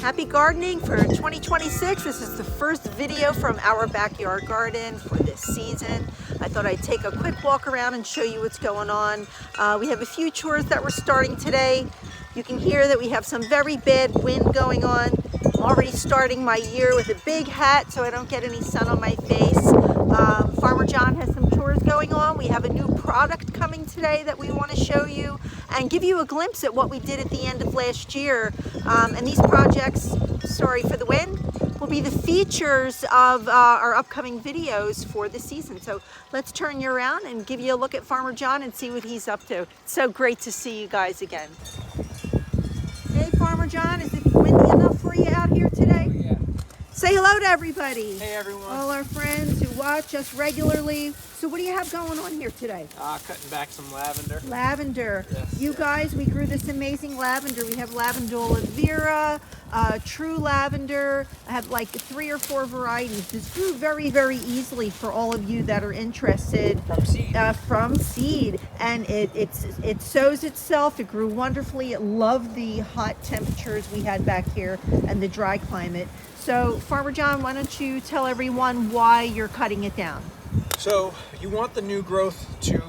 Happy gardening for 2026. This is the first video from our backyard garden for this season. I thought I'd take a quick walk around and show you what's going on. We have a few chores that we're starting today. You can hear that we have some very bad wind going on. I'm already starting my year with a big hat so I don't get any sun on my face. Farmer John has some chores going on. We have a new product coming today that we want to show you and give you a glimpse at what we did at the end of last year. And these projects, sorry for the wind, will be the features of our upcoming videos for the season. So let's turn you around and give you a look at Farmer John and see what he's up to. It's so great to see you guys again. Hey Farmer John, is it windy enough for you out here today? Yeah. Say hello to everybody. Hey everyone. All our friends who watch us regularly. So what do you have going on here today? Cutting back some lavender. Lavender. Yes. You guys, we grew this amazing lavender. We have lavandula vera, true lavender. I have like 3 or 4 varieties. This grew very, very easily for all of you that are interested. From seed. From seed. And it sows itself. It grew wonderfully. It loved the hot temperatures we had back here and the dry climate. So Farmer John, why don't you tell everyone why you're cutting it down? So you want the new growth you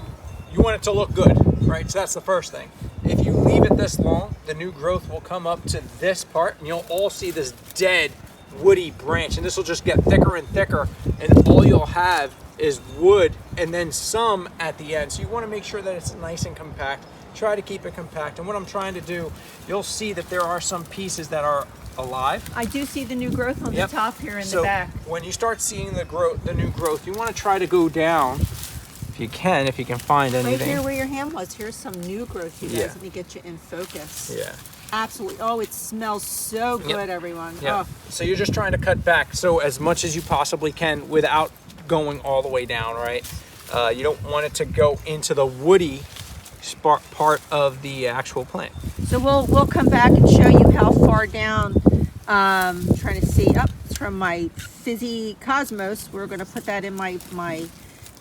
want it to look good, right? So that's the first thing. If you leave it this long, the new growth will come up to this part and you'll all see this dead woody branch, and this will just get thicker and thicker, and all you'll have is wood and then some at the end. So you want to make sure that it's nice and compact. Try to keep it compact. And what I'm trying to do, you'll see that there are some pieces that are alive. I do see the new growth on the top here in the back. When you start seeing the new growth, you want to try to go down if you can find anything. Right here where your hand was, here's some new growth, you guys. Yeah. Let me get you in focus. Yeah. Absolutely. Oh, it smells so good, everyone. Yeah. Oh. So you're just trying to cut back so as much as you possibly can without going all the way down, right? You don't want it to go into the woody part of the actual plant. So we'll come back and show you how far down. Trying to see up from my Fizzy Cosmos. We're going to put that in my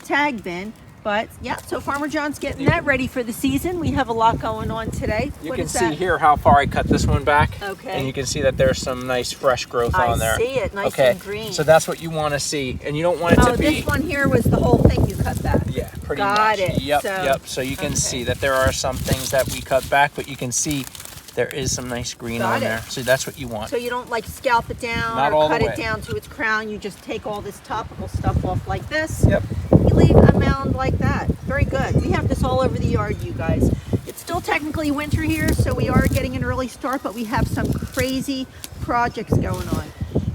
tag bin. But yeah, so Farmer John's getting that ready for the season. We have a lot going on today. You can see here how far I cut this one back. Okay. And you can see that there's some nice fresh growth on there. I see it, nice and green. So that's what you want to see. And you don't want it to be... this one here was the whole thing you cut back. Yeah, pretty much. Got it. Yep. So you can see that there are some things that we cut back, but you can see there is some nice green on there. So that's what you want. So you don't like scalp it down or cut it down to its crown. You just take all this topical stuff off like this. Yep. You leave a mound like that. Very good. We have this all over the yard, you guys. It's still technically winter here, so we are getting an early start, but we have some crazy projects going on.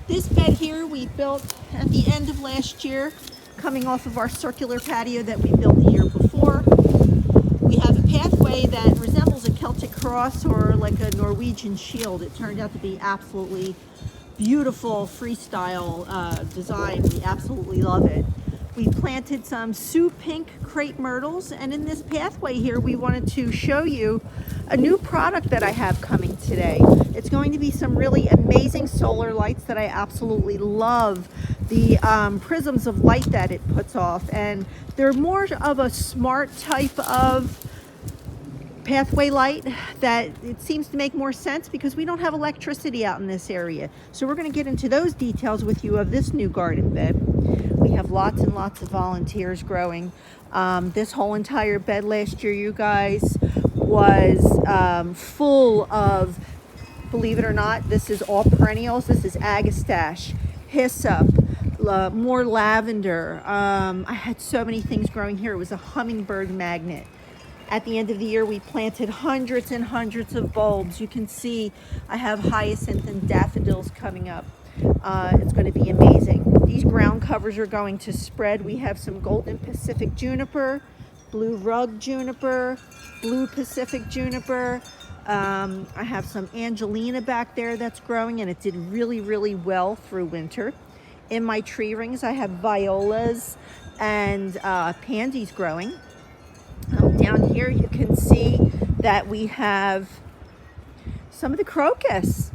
This bed here we built at the end of last year, coming off of our circular patio that we built the year before. We have a pathway that resembles a Celtic cross or like a Norwegian shield. It turned out to be absolutely beautiful freestyle design. We absolutely love it. We planted some Sioux Pink crepe myrtles, and in this pathway here we wanted to show you a new product that I have coming today. It's going to be some really amazing solar lights that I absolutely love. The prisms of light that it puts off, and they're more of a smart type of pathway light that it seems to make more sense because we don't have electricity out in this area. So we're going to get into those details with you of this new garden bed. We have lots and lots of volunteers growing. This whole entire bed last year, you guys, was full of, believe it or not, this is all perennials. This is agastache, hyssop, more lavender. I had so many things growing here. It was a hummingbird magnet. At the end of the year, we planted hundreds and hundreds of bulbs. You can see I have hyacinth and daffodils coming up. It's going to be amazing. These ground covers are going to spread. We have some golden Pacific juniper, blue rug juniper, blue Pacific juniper. I have some Angelina back there that's growing, and it did really, really well through winter. In my tree rings, I have violas and pansies growing. Down here, you can see that we have some of the crocus.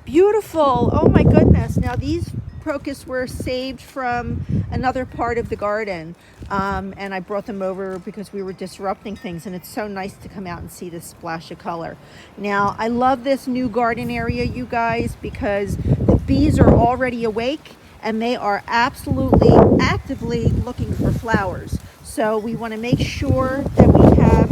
Beautiful. Oh my goodness. Now these crocus were saved from another part of the garden, and I brought them over because we were disrupting things, and it's so nice to come out and see this splash of color. Now, I love this new garden area, you guys, because the bees are already awake and they are absolutely actively looking for flowers. So we want to make sure that we have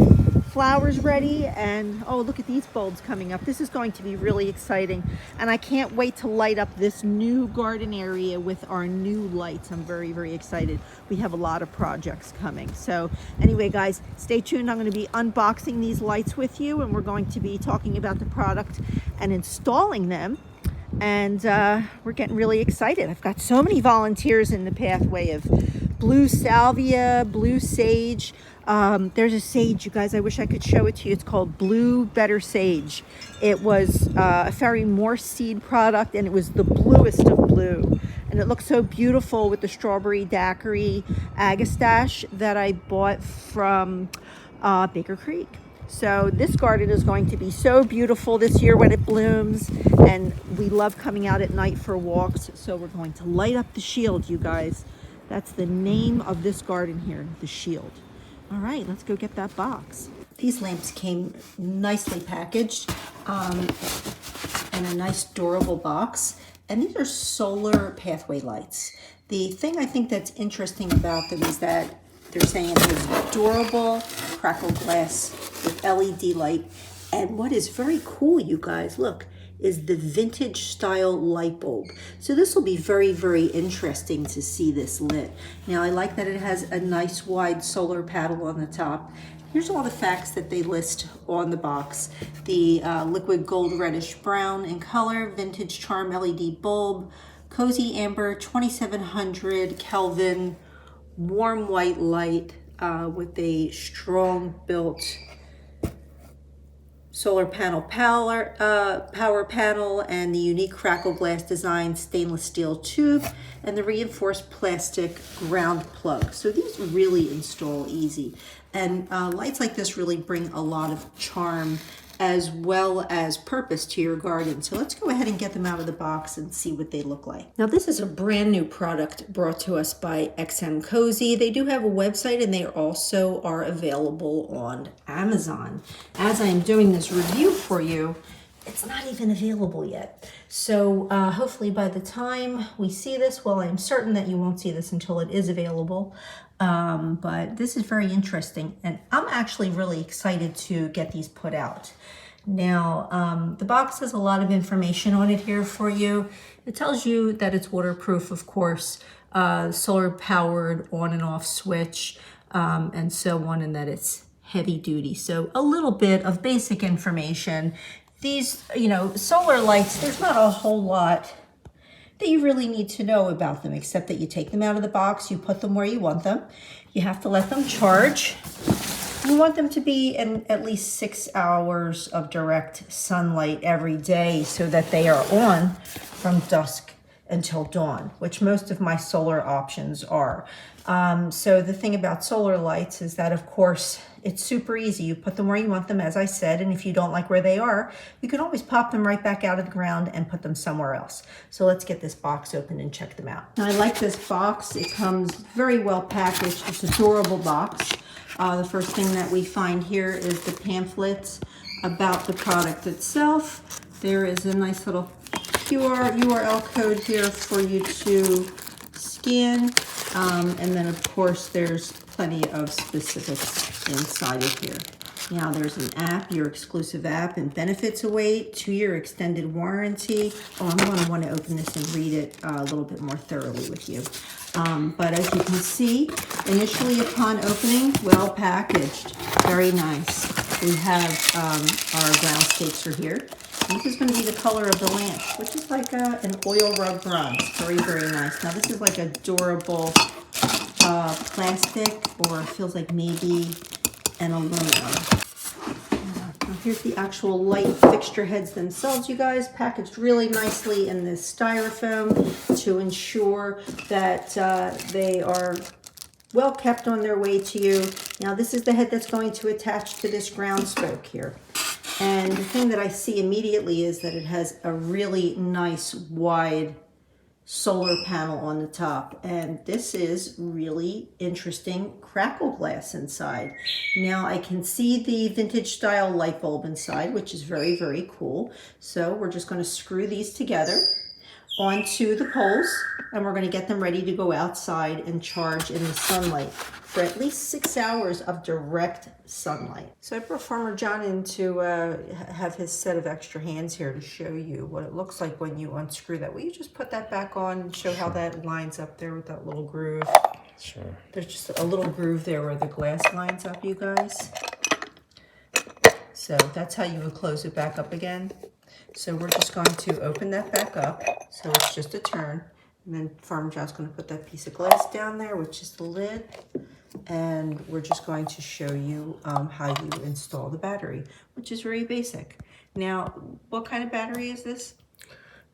flowers ready. And oh, look at these bulbs coming up. This is going to be really exciting, and I can't wait to light up this new garden area with our new lights. I'm very, very excited. We have a lot of projects coming. So anyway, guys, stay tuned. I'm going to be unboxing these lights with you, and we're going to be talking about the product and installing them. And we're getting really excited. I've got so many volunteers in the pathway of blue salvia, blue sage. There's a sage, you guys, I wish I could show it to you. It's called Blue Better Sage. It was a Fairy Morse seed product, and it was the bluest of blue. And it looks so beautiful with the strawberry daiquiri agastache that I bought from Baker Creek. So this garden is going to be so beautiful this year when it blooms, and we love coming out at night for walks. So we're going to light up the shield, you guys. That's the name of this garden here, the shield. All right, let's go get that box. These lamps came nicely packaged in a nice durable box, and these are solar pathway lights. The thing I think that's interesting about them is that they're saying it has durable crackle glass with LED light. And what is very cool, you guys, look, is the vintage style light bulb. So this will be very, very interesting to see this lit. Now, I like that it has a nice wide solar panel on the top. Here's all the facts that they list on the box. The liquid gold reddish brown in color, vintage charm LED bulb, cozy amber 2700 Kelvin, warm white light with a strong built solar panel power panel, and the unique crackle glass design stainless steel tube, and the reinforced plastic ground plug. So these really install easy. And lights like this really bring a lot of charm as well as purpose to your garden. So let's go ahead and get them out of the box and see what they look like. Now, this is a brand new product brought to us by XMCOSY. They do have a website, and they also are available on Amazon. As I am doing this review for you, it's not even available yet. So hopefully by the time we see this, well, I'm certain that you won't see this until it is available. But this is very interesting, and I'm actually really excited to get these put out. Now, the box has a lot of information on it here for you. It tells you that it's waterproof, of course, solar powered on and off switch, and so on, and that it's heavy duty. So a little bit of basic information. These, solar lights, there's not a whole lot that you really need to know about them, except that you take them out of the box, you put them where you want them. You have to let them charge. You want them to be in at least 6 hours of direct sunlight every day so that they are on from dusk until dawn, which most of my solar options are. So the thing about solar lights is that, of course, it's super easy. You put them where you want them, as I said, and if you don't like where they are, you can always pop them right back out of the ground and put them somewhere else. So let's get this box open and check them out. Now, I like this box. It comes very well packaged. It's a durable box. The first thing that we find here is the pamphlets about the product itself. There is a nice little URL code here for you to scan. And then, of course, there's plenty of specifics inside of here. Now, there's an app, your exclusive app, and benefits await, 2-year extended warranty. Oh, I'm going to want to open this and read it a little bit more thoroughly with you. But as you can see, initially upon opening, well packaged, very nice. We have our ground stakes are here. This is going to be the color of the lamp, which is like an oil rub bronze. Very, very nice. Now, this is like a durable plastic, or feels like maybe an aluminum. Now, here's the actual light fixture heads themselves, you guys, packaged really nicely in this styrofoam to ensure that they are well kept on their way to you. Now, this is the head that's going to attach to this ground spoke here. And the thing that I see immediately is that it has a really nice wide solar panel on the top, and this is really interesting crackle glass inside. Now I can see the vintage style light bulb inside, which is very, very cool. So we're just going to screw these together onto the poles, and we're going to get them ready to go outside and charge in the sunlight for at least 6 hours of direct sunlight. So I brought Farmer John in to have his set of extra hands here to show you what it looks like when you unscrew that. Will you just put that back on and show how that lines up there with that little groove? Sure. There's just a little groove there where the glass lines up, you guys. So that's how you would close it back up again. So we're just going to open that back up. So it's just a turn. And then Farmer John's going to put that piece of glass down there, which is the lid. And we're just going to show you how you install the battery, which is very basic. Now, what kind of battery is this?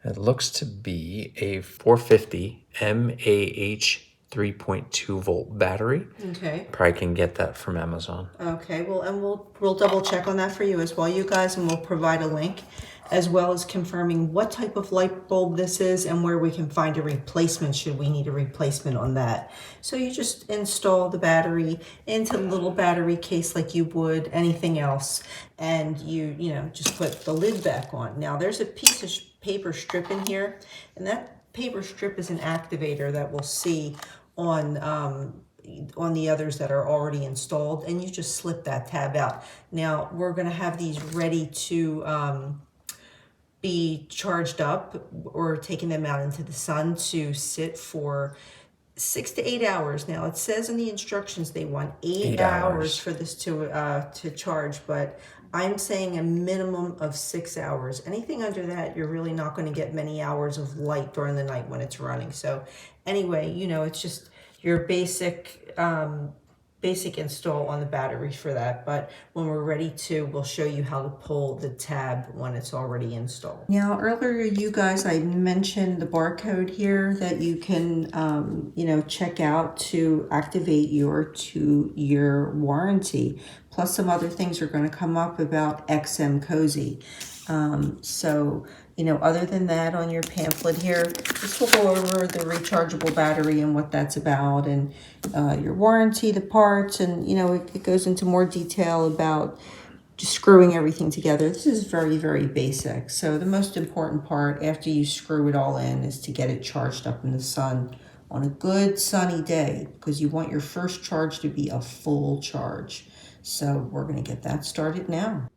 It looks to be a 450 mAh 3.2 volt battery. Okay. Probably can get that from Amazon. Okay, well, and we'll double check on that for you as well, you guys, and we'll provide a link, as well as confirming what type of light bulb this is and where we can find a replacement should we need a replacement on that. So you just install the battery into the little battery case like you would anything else, and you just put the lid back on. Now there's a piece of paper strip in here, and that paper strip is an activator that we'll see on the others that are already installed, and you just slip that tab out. Now we're going to have these ready to be charged up, or taking them out into the sun to sit for 6 to 8 hours. Now it says in the instructions they want 8 hours for this to charge, but I'm saying a minimum of 6 hours. Anything under that, you're really not going to get many hours of light during the night when it's running. So anyway, it's just your basic install on the battery for that. But when we're ready to, we'll show you how to pull the tab when it's already installed. Now earlier, you guys, I mentioned the barcode here that you can check out to activate your 2-year warranty. Plus some other things are going to come up about XMCOSY. So other than that, on your pamphlet here, this will go over the rechargeable battery and what that's about, and your warranty, the parts, and it goes into more detail about just screwing everything together. This is very, very basic. So the most important part after you screw it all in is to get it charged up in the sun on a good sunny day, because you want your first charge to be a full charge. So we're going to get that started now.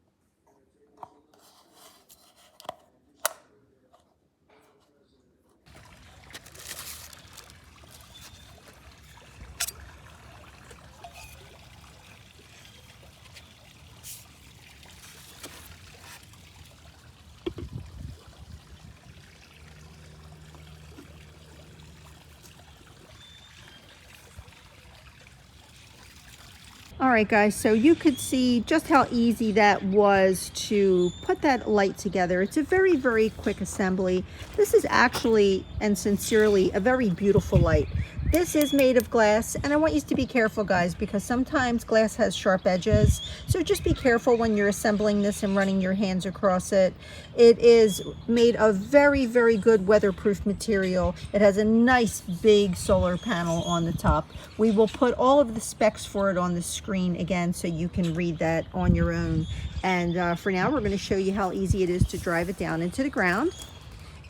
All right, guys, so you could see just how easy that was to put that light together. It's a very, very quick assembly. This is actually and sincerely a very beautiful light. This is made of glass, and I want you to be careful, guys, because sometimes glass has sharp edges. So just be careful when you're assembling this and running your hands across it. It is made of very, very good weatherproof material. It has a nice big solar panel on the top. We will put all of the specs for it on the screen again so you can read that on your own. And for now, we're going to show you how easy it is to drive it down into the ground.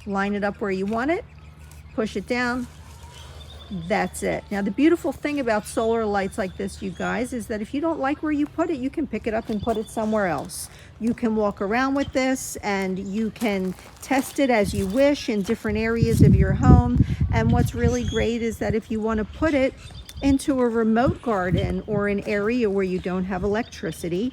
Line it up where you want it, push it down. That's it. Now the beautiful thing about solar lights like this, you guys, is that if you don't like where you put it, you can pick it up and put it somewhere else. You can walk around with this and you can test it as you wish in different areas of your home. And what's really great is that if you want to put it into a remote garden or an area where you don't have electricity,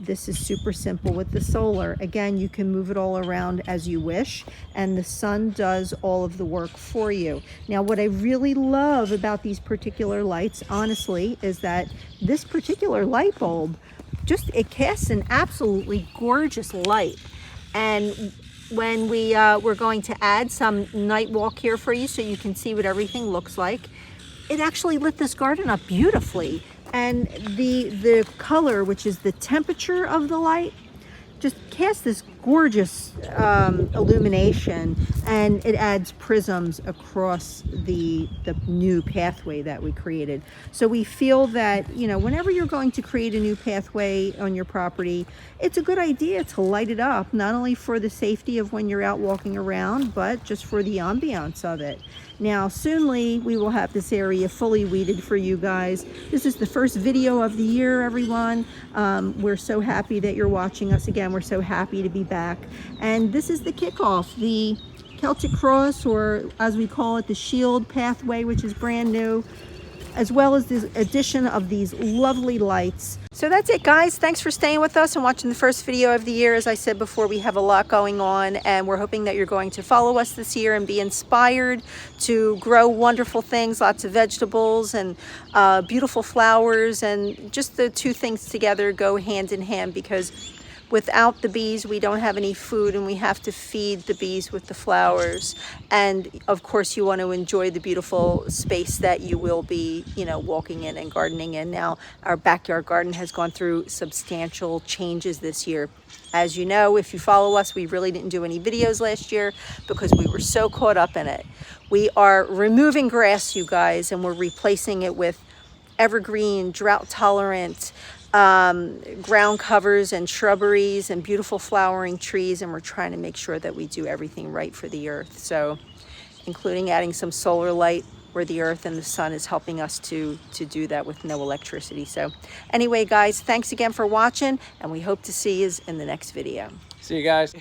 this is super simple with the solar. Again, you can move it all around as you wish, and the sun does all of the work for you. Now, what I really love about these particular lights, honestly, is that this particular light bulb, it casts an absolutely gorgeous light. And when we're going to add some night walk here for you so you can see what everything looks like, it actually lit this garden up beautifully. And the color, which is the temperature of the light, just cast this gorgeous illumination, and it adds prisms across the new pathway that we created. So we feel that, you know, whenever you're going to create a new pathway on your property, it's a good idea to light it up, not only for the safety of when you're out walking around, but just for the ambiance of it. Now, soonly we will have this area fully weeded for you guys. This is the first video of the year, everyone. We're so happy that you're watching us again. We're so happy to be back. And this is the kickoff, the Celtic Cross, or as we call it, the Shield Pathway, which is brand new, as well as the addition of these lovely lights. So that's it, guys. Thanks for staying with us and watching the first video of the year. As I said before, we have a lot going on, and we're hoping that you're going to follow us this year and be inspired to grow wonderful things, lots of vegetables and beautiful flowers, and just the two things together go hand in hand, because without the bees, we don't have any food, and we have to feed the bees with the flowers. And of course, you want to enjoy the beautiful space that you will be, you know, walking in and gardening in. Now, our backyard garden has gone through substantial changes this year. As you know, if you follow us, we really didn't do any videos last year because we were so caught up in it. We are removing grass, you guys, and we're replacing it with evergreen, drought tolerant, ground covers and shrubberies and beautiful flowering trees, and we're trying to make sure that we do everything right for the earth. So including adding some solar light where the earth and the sun is helping us to do that with no electricity. So anyway, guys, thanks again for watching, and we hope to see you in the next video. See you guys.